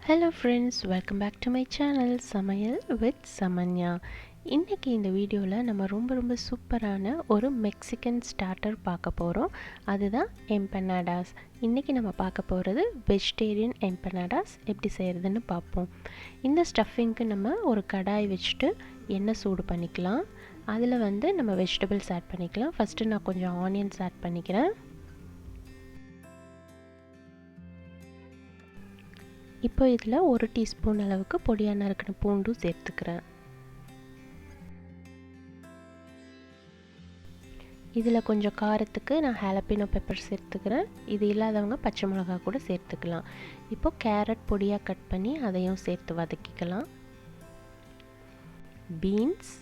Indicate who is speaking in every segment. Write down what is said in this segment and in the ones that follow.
Speaker 1: Hello friends, welcome back to my channel சமையல் with சமன்யா. இன்னைக்கு இந்த வீடியோவில் நம்ம ரொம்ப சூப்பரான ஒரு மெக்சிகன் ஸ்டார்டர் பார்க்க போகிறோம். அதுதான் எம்பனாடாஸ். இன்றைக்கி நம்ம பார்க்க போகிறது வெஜிடேரியன் எம்பனாடாஸ் எப்படி செய்கிறதுன்னு பார்ப்போம். இந்த ஸ்டஃபிங்க்கு நம்ம ஒரு கடாய் வச்சுட்டு எண்ணெய் சூடு பண்ணிக்கலாம். அதில் நம்ம வெஜிடபிள்ஸ் ஆட் பண்ணிக்கலாம். ஃபஸ்ட்டு நான் கொஞ்சம் ஆனியன்ஸ் ஆட் பண்ணிக்கிறேன். இப்போ இதில் 1 டீஸ்பூன் அளவுக்கு பொடியாக நறுக்கின பூண்டும் சேர்த்துக்கிறேன். இதில் கொஞ்சம் காரத்துக்கு நான் ஹாலபினோ பெப்பர் சேர்த்துக்கிறேன். இது இல்லாதவங்க பச்சை மிளகா கூட சேர்த்துக்கலாம். இப்போ கேரட் பொடியாக கட் பண்ணி அதையும் சேர்த்து வதக்கிக்கலாம். பீன்ஸ்,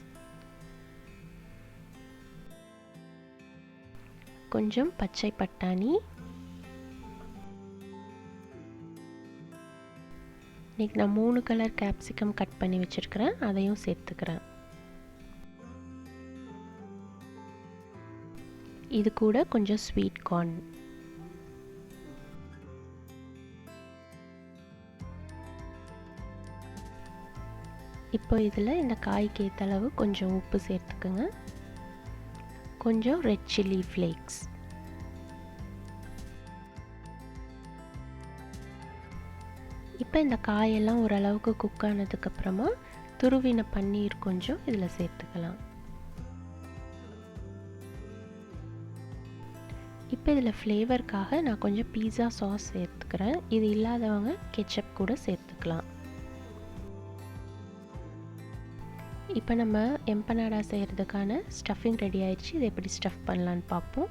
Speaker 1: கொஞ்சம் பச்சை பட்டாணி, இன்றைக்கி நான் 3 கலர் கேப்சிகம் கட் பண்ணி வச்சுருக்கிறேன், அதையும் சேர்த்துக்கிறேன். இது கூட கொஞ்சம் ஸ்வீட் கார்ன், இப்போ இதில் இந்த காய்க்கு ஏற்ற அளவு கொஞ்சம் உப்பு சேர்த்துக்குங்க. கொஞ்சம் ரெட் சில்லி ஃப்ளேக்ஸ், இப்போ இந்த காயெல்லாம் ஓரளவுக்கு குக் ஆனதுக்கப்புறமா துருவின பன்னீர் கொஞ்சம் இதில் சேர்த்துக்கலாம். இப்போ இதில் ஃப்ளேவருக்காக நான் கொஞ்சம் பீஸா சாஸ் சேர்த்துக்கிறேன். இது இல்லாதவங்க கெச்சப் கூட சேர்த்துக்கலாம். இப்போ நம்ம எம்பனாடா செய்கிறதுக்கான ஸ்டஃபிங் ரெடி ஆயிடுச்சு. இதை எப்படி ஸ்டஃப் பண்ணலான்னு பார்ப்போம்.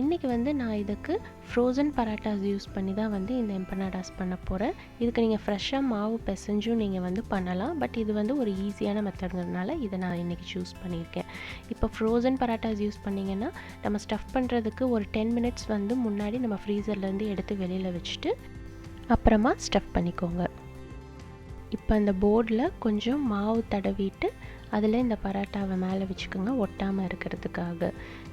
Speaker 1: இன்றைக்கி நான் இதுக்கு ஃப்ரோசன் பராட்டாஸ் யூஸ் பண்ணி தான் இந்த எம்பனாடாஸ் பண்ண போகிறேன். இதுக்கு நீங்கள் ஃப்ரெஷ்ஷாக மாவு பிசைஞ்சும் நீங்கள் பண்ணலாம். பட் இது ஒரு ஈஸியான மெத்தட்ங்கிறதுனால இதை நான் இன்றைக்கி சூஸ் பண்ணியிருக்கேன். இப்போ ஃப்ரோசன் பராட்டாஸ் யூஸ் பண்ணிங்கன்னா நம்ம ஸ்டஃப் பண்ணுறதுக்கு ஒரு 10 மினிட்ஸ் முன்னாடி நம்ம ஃப்ரீசர்லேருந்து எடுத்து வெளியில் வச்சுட்டு அப்புறமா ஸ்டஃப் பண்ணிக்கோங்க. இப்போ அந்த போர்டில் கொஞ்சம் மாவு தடவிட்டு அதில் இந்த பராட்டாவை மேலே வச்சுக்கோங்க, ஒட்டாமல் இருக்கிறதுக்காக.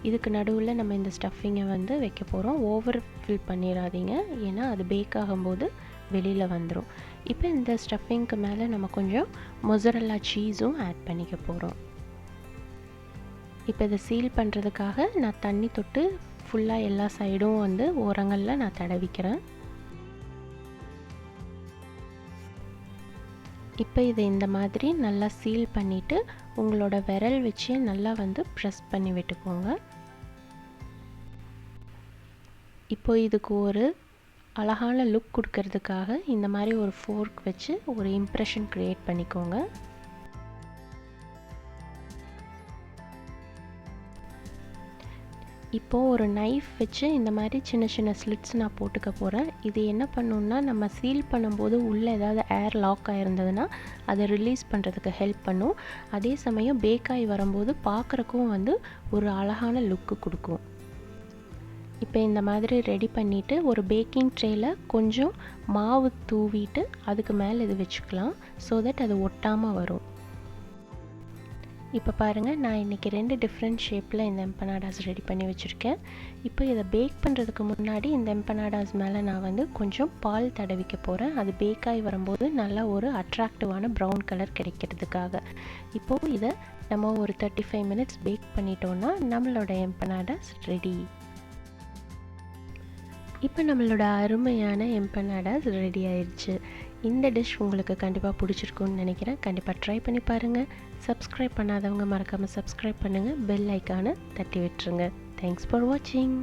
Speaker 1: இதுக்கு நடுவில் நம்ம இந்த ஸ்டஃபிங்கை வைக்க போகிறோம். ஓவர் ஃபில் பண்ணிடாதீங்க, ஏன்னா அது பேக் ஆகும்போது வெளியில் வந்துடும். இப்போ இந்த ஸ்டஃபிங்க்கு மேலே நம்ம கொஞ்சம் மொஸரெல்லா சீஸும் ஆட் பண்ணிக்க போகிறோம். இப்போ இதை சீல் பண்ணுறதுக்காக நான் தண்ணி தொட்டு ஃபுல்லாக எல்லா சைடும் ஓரங்களில் நான் தடவிக்கிறேன். இப்போ இதை இந்த மாதிரி நல்லா சீல் பண்ணிவிட்டு உங்களோட விரல் வச்சு நல்லா ப்ரெஸ் பண்ணி விட்டுக்கோங்க. இப்போ இதுக்கு ஒரு அழகான லுக் கொடுக்கறதுக்காக இந்த மாதிரி ஒரு ஃபோர்க் வச்சு ஒரு இம்ப்ரெஷன் க்ரியேட் பண்ணிக்கோங்க. இப்போது ஒரு நைஃப் வச்சு இந்த மாதிரி சின்ன ஸ்லிட்ஸ் நான் போட்டுக்க போகிறேன். இது என்ன பண்ணணுன்னா, நம்ம சீல் பண்ணும்போது உள்ளே ஏதாவது ஏர் லாக் ஆகிருந்ததுன்னா அதை ரிலீஸ் பண்ணுறதுக்கு ஹெல்ப் பண்ணும். அதே சமயம் பேக் ஆகி வரும்போது பார்க்குறக்கும் ஒரு அழகான லுக்கு கொடுக்கும். இப்போ இந்த மாதிரி ரெடி பண்ணிவிட்டு ஒரு பேக்கிங் ட்ரேயில் கொஞ்சம் மாவு தூவிட்டு அதுக்கு மேலே இது வச்சுக்கலாம். ஸோ தட் அது ஒட்டாமல் வரும். இப்போ பாருங்கள், நான் இன்றைக்கி 2 டிஃப்ரெண்ட் ஷேப்பில் இந்த எம்பனாடாஸ் ரெடி பண்ணி வச்சுருக்கேன். இப்போ இதை பேக் பண்ணுறதுக்கு முன்னாடி இந்த எம்பனாடாஸ் மேலே நான் கொஞ்சம் பால் தடவிக்க போகிறேன். அது பேக் ஆகி வரும்போது நல்லா ஒரு அட்ராக்டிவான ப்ரௌன் கலர் கிடைக்கிறதுக்காக. இப்போது இதை நம்ம ஒரு 35 மினிட்ஸ் பேக் பண்ணிட்டோன்னா நம்மளோட எம்பனாடாஸ் ரெடி. இப்போ நம்மளோட அருமையான எம்பனாடாஸ் ரெடி ஆயிடுச்சு. இந்த டிஷ் உங்களுக்கு கண்டிப்பாக பிடிச்சிருக்குன்னு நினைக்கிறேன். கண்டிப்பாக ட்ரை பண்ணி பாருங்கள். சப்ஸ்கிரைப் பண்ணாதவங்க மறக்காமல் சப்ஸ்கிரைப் பண்ணுங்கள். பெல் ஐக்கானை தட்டி விட்டுருங்க. தேங்க்ஸ் ஃபார் வாட்சிங்.